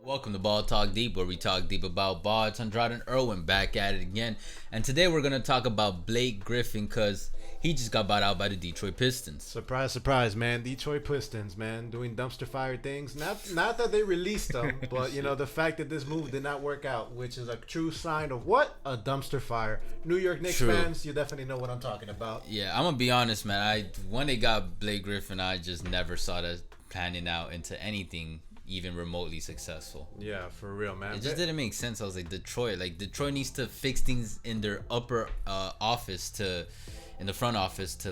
Welcome to Ball Talk Deep, where we talk deep about ball. It's Andrade and Irwin back at it again. And today we're going to talk about Blake Griffin because he just got bought out by the Detroit Pistons. Surprise, surprise, man. Detroit Pistons, man, doing dumpster fire things. Not that they released them, but, the fact that this move did not work out, which is a true sign of what? A dumpster fire. New York Knicks fans, you definitely know what I'm talking about. Yeah, I'm going to be honest, man. When they got Blake Griffin, I just never saw that panning out into anything even remotely successsul. Yeah, for real, man. It just didn't make sense. I was like, Detroit needs to fix things in their upper office in the front office to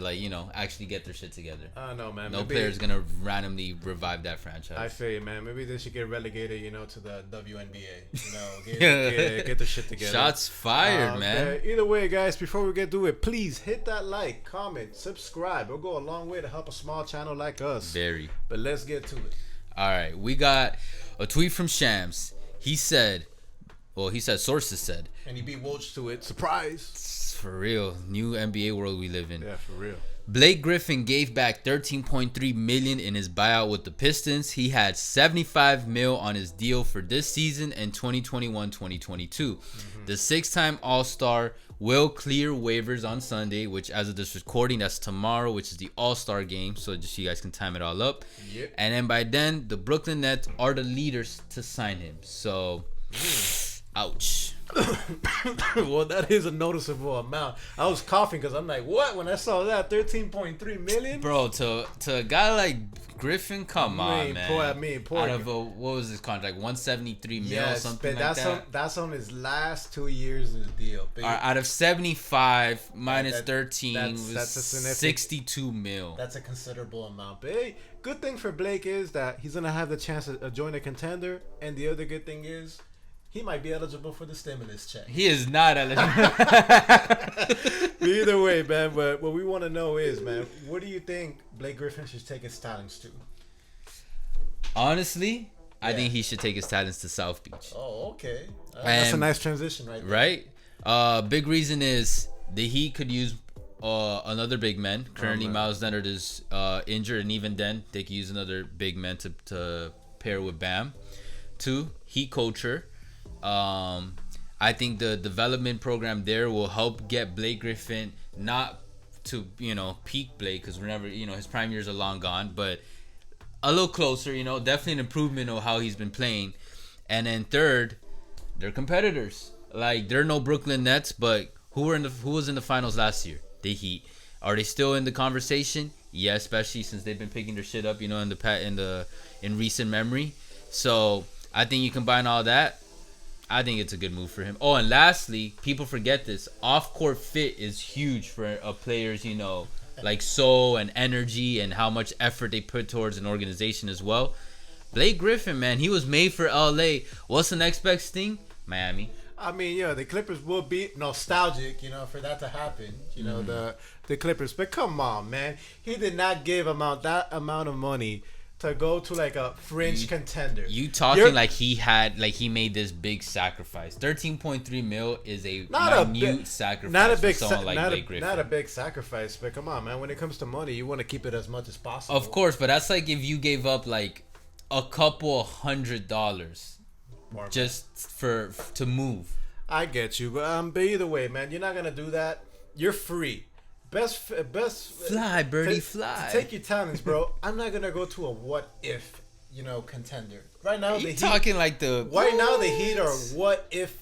actually get their shit together. I know, man. No player's gonna randomly revive that franchise. I feel you, man. Maybe they should get relegated, to the WNBA. Get their shit together. Shots fired, man. Either way, guys, before we get to it, please hit that like, comment, subscribe. It'll go a long way to help a small channel like us. Very. But let's get to it. All right, we got a tweet from Shams. He said, sources said. And he beat Woj to it. Surprise. For real. New NBA world we live in. Yeah, for real. Blake Griffin gave back $13.3 million in his buyout with the Pistons. He had $75 million on his deal for this season and 2021-2022. The 6-time All-Star will clear waivers on Sunday, which as of this recording, that's tomorrow, which is the All-Star game. So just so you guys can time it all up. Yep. And then by then, the Brooklyn Nets are the leaders to sign him. So, ouch. Well, that is a noticeable amount. I was coughing because I'm like, what? When I saw that, 13.3 million? Bro, to a guy like Griffin, come on, man. Poor Out of what was his contract? 173 mil, something like that. That's on his last 2 years of the deal. Out of 75 minus 13 that's a was 62 mil. That's a considerable amount. But hey, good thing for Blake is that he's gonna have the chance to join a contender, and the other good thing is he might be eligible for the stimulus check. He is not eligible. Either way, man. But what we want to know is, man, what do you think Blake Griffin should take his talents to? Honestly, I think he should take his talents to South Beach. Oh, okay. That's a nice transition right there. Right? Big reason is the Heat could use another big man. Currently, Miles Leonard is injured, and even then, they could use another big man to pair with Bam. 2, Heat culture. I think the development program there will help get Blake Griffin not to peak Blake, because whenever his prime years are long gone, but a little closer. Definitely an improvement of how he's been playing. And then 3rd, they're competitors. Like, they're no Brooklyn Nets, but who was in the finals last year? The Heat. Are they still in the conversation? Yeah, especially since they've been picking their shit up, in recent memory. So I think you combine all that. I think it's a good move for him. Oh, and lastly, people forget this. Off-court fit is huge for a player's, like soul and energy and how much effort they put towards an organization as well. Blake Griffin, man, he was made for LA. What's the next best thing? Miami. I mean, the Clippers will be nostalgic, for that to happen. The Clippers. But come on, man. He did not give that amount of money to go to like a fringe contender. You talking like he made this big sacrifice. 13.3 mil is a minute sacrifice. Not a big Blake Griffin. Not a big sacrifice, but come on, man. When it comes to money, you want to keep it as much as possible. Of course, but that's like if you gave up like a couple $100 just to move. I get you, but either way, man, you're not gonna do that. You're free. Best fly, birdie, fly. Take your talents, bro. I'm not gonna go to a what if, contender. Right now, the Heat are what if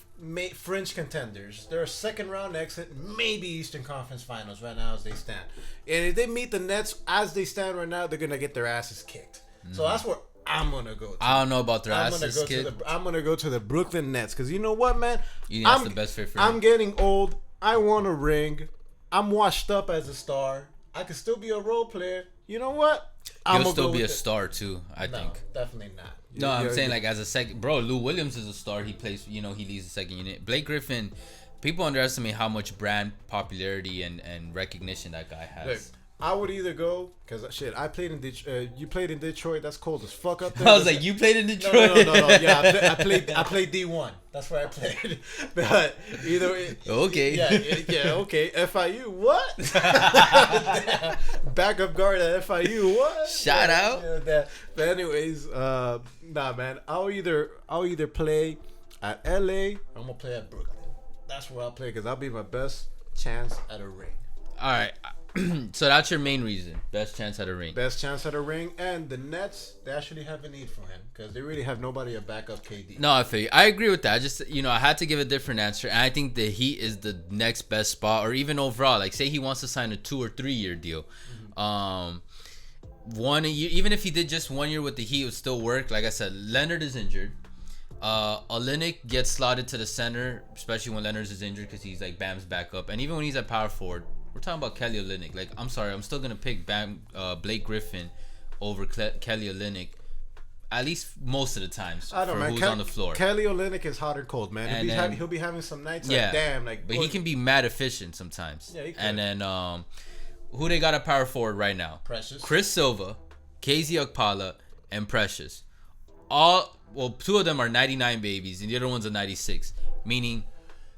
fringe contenders. They're a second round exit, maybe Eastern Conference Finals right now as they stand. And if they meet the Nets as they stand right now, they're gonna get their asses kicked. So that's where I'm gonna go to. I don't know about their asses kicked. I'm gonna go to the Brooklyn Nets because you know what, man. You think that's the best fit for you? I'm getting old. I want a ring. I'm washed up as a star. I could still be a role player. You know what? You'll still be a star too, I think. Definitely not. No, I'm saying like as a second. Bro, Lou Williams is a star. He plays, he leads the second unit. Blake Griffin, people underestimate how much brand popularity and recognition that guy has. Look, I would either go because shit. I played in Detroit. You played in Detroit. That's cold as fuck up there. I was like, you played in Detroit? No. Yeah, I played D1. That's where I played. But either way, okay. Yeah. Okay. FIU. What? Backup guard at FIU. What? Shout out. Yeah, but anyways, nah, man. I'll either play at LA. Or I'm gonna play at Brooklyn. That's where I'll play because I'll be my best chance at a ring. All right. So that's your main reason. Best chance at a ring. Best chance at a ring. And the Nets, they actually have a need for him because they really have nobody to back up KD. No, I feel you. I agree with that. I just, I had to give a different answer. And I think the Heat is the next best spot, or even overall. Like, say he wants to sign a 2 or 3 year deal. Mm-hmm. 1 year, even if he did just 1 year with the Heat, it would still work. Like I said, Leonard is injured. Olynyk gets slotted to the center, especially when Leonard is injured because he's like Bam's backup. And even when he's at power forward, we're talking about Kelly Olynyk. Like, I'm sorry, I'm still gonna pick Blake Griffin over Kelly Olynyk, at least most of the times. I don't know, man. Who's on the floor? Kelly Olynyk is hot and cold, man. And he'll be having some nights yeah, like damn, like. But he can be mad efficient sometimes. Yeah, he could. And then who they got at power forward right now? Precious, Chris Silva, KZ Okpala, and Precious. 2 of them are 99 babies, and the other one's a 96. Meaning,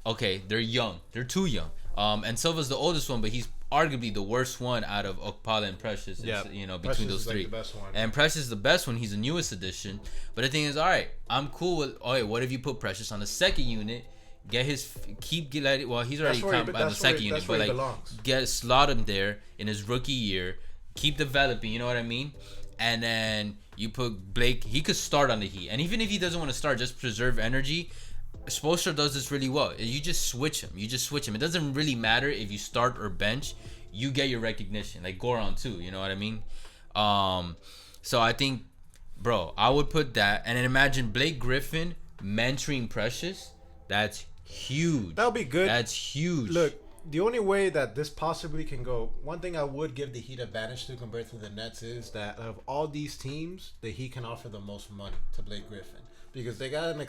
okay, they're young. They're too young. And Silva's the oldest one, but he's arguably the worst one out of Okpala and Precious. Yeah, between Precious those three. Like the best one. And Precious is the best one. He's the newest addition. But the thing is, all right, I'm cool with. Okay, what if you put Precious on the second unit? Get his well, he's already on the second unit, but like slot him there in his rookie year. Keep developing. You know what I mean? And then you put Blake. He could start on the Heat, and even if he doesn't want to start, just preserve energy. Spoelstra does this really well. You just switch him. It doesn't really matter if you start or bench. You get your recognition. Like Goran too. You know what I mean? So I think, bro, I would put that. And then imagine Blake Griffin mentoring Precious. That's huge. That'll be good. That's huge. Look, the only way that this possibly can go, one thing I would give the Heat advantage to compared to the Nets is that of all these teams, the Heat can offer the most money to Blake Griffin. Because they got an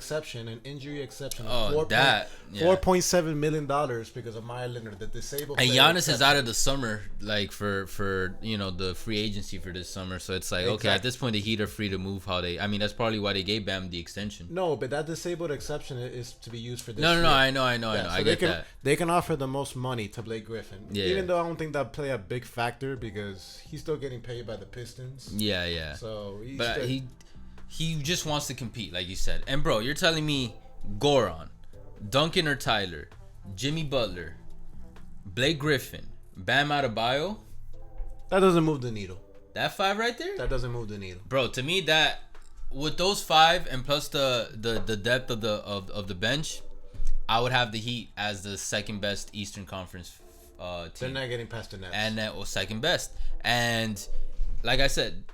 injury exception of $4.7 million because of Maya Leonard, the disabled player. And Giannis is out of the summer, like for the free agency for this summer. So it's like, okay, at this point the Heat are free to move how they. I mean, that's probably why they gave Bam the extension. No, but that disabled exception is to be used for this. No, year. I know. So I get that. They can offer the most money to Blake Griffin. Yeah. Even though I don't think that play a big factor because he's still getting paid by the Pistons. Yeah. So he just wants to compete, like you said. And bro, you're telling me Goran, Duncan or Tyler, Jimmy Butler, Blake Griffin, Bam Adebayo. That doesn't move the needle. That 5 right there? That doesn't move the needle. Bro, to me that with those 5 and plus the depth of the bench, I would have the Heat as the second best Eastern Conference team. They're not getting past the Nets. And second best. And like I said,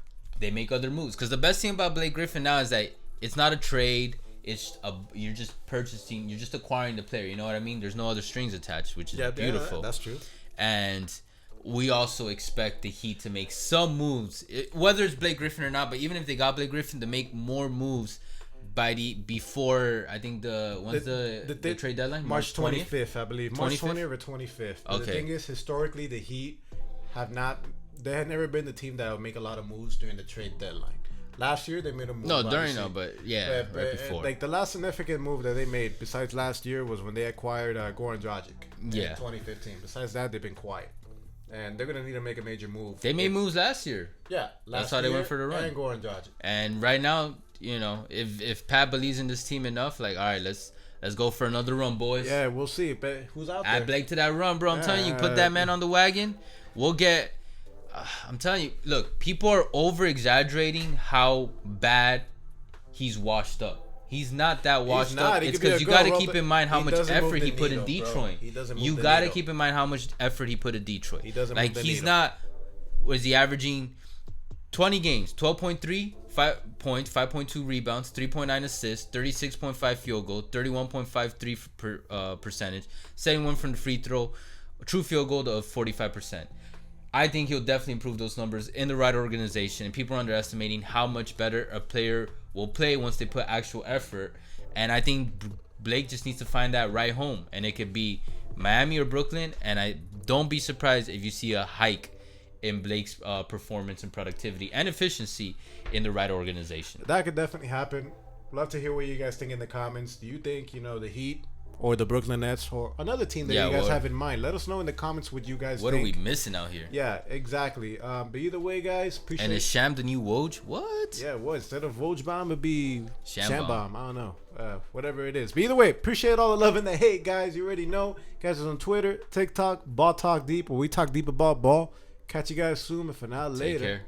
they make other moves because the best thing about Blake Griffin now is that it's not a trade. You're just acquiring the player. You know what I mean? There's no other strings attached, which is beautiful. Yeah, that's true. And we also expect the Heat to make some moves, whether it's Blake Griffin or not. But even if they got Blake Griffin, to make more moves before I think when's the trade deadline? March 25th, I believe. 25th? March 20th or 25th. But the thing is, historically, the Heat they had never been the team that would make a lot of moves during the trade deadline. Last year they made a move. No, right before. Like the last significant move that they made besides last year was when they acquired Goran Dragic in 2015. Besides that, they've been quiet, and they're gonna need to make a major move. They made moves last year. Yeah, that's how they went for the run. And Goran Dragic. And right now, if Pat believes in this team enough, like, all right, let's go for another run, boys. Yeah, we'll see. But who's out there? Add Blake to that run, bro. I'm telling you, put that man on the wagon. We'll get. I'm telling you, look, people are over exaggerating how bad he's washed up. He's not that washed up. It's because you got to keep in mind how much effort he put in Detroit. You got to keep in mind how much effort he put in Detroit. He doesn't like move the he's needle. not. Was he averaging 20 games, 12.3 5 points, 5.2 rebounds, 3.9 assists, 36.5 field goal, 31.53 percentage, 71 from the free throw, true field goal of 45%. I think he'll definitely improve those numbers in the right organization. And people are underestimating how much better a player will play once they put actual effort. And I think Blake just needs to find that right home. And it could be Miami or Brooklyn. And I don't be surprised if you see a hike in Blake's performance and productivity and efficiency in the right organization. That could definitely happen. Love to hear what you guys think in the comments. Do you think, the Heat or the Brooklyn Nets or another team that you guys have in mind? Let us know in the comments what you guys think. What are we missing out here? Yeah, exactly. But either way, guys, appreciate it. And is Sham the new Woj? What? Yeah, what? Instead of Woj Bomb, it'd be Sham Bomb. I don't know. Whatever it is. But either way, appreciate all the love and the hate, guys. You already know. Guys is on Twitter, TikTok, Ball Talk Deep, where we talk deep about ball. Catch you guys soon, if not later. Take care.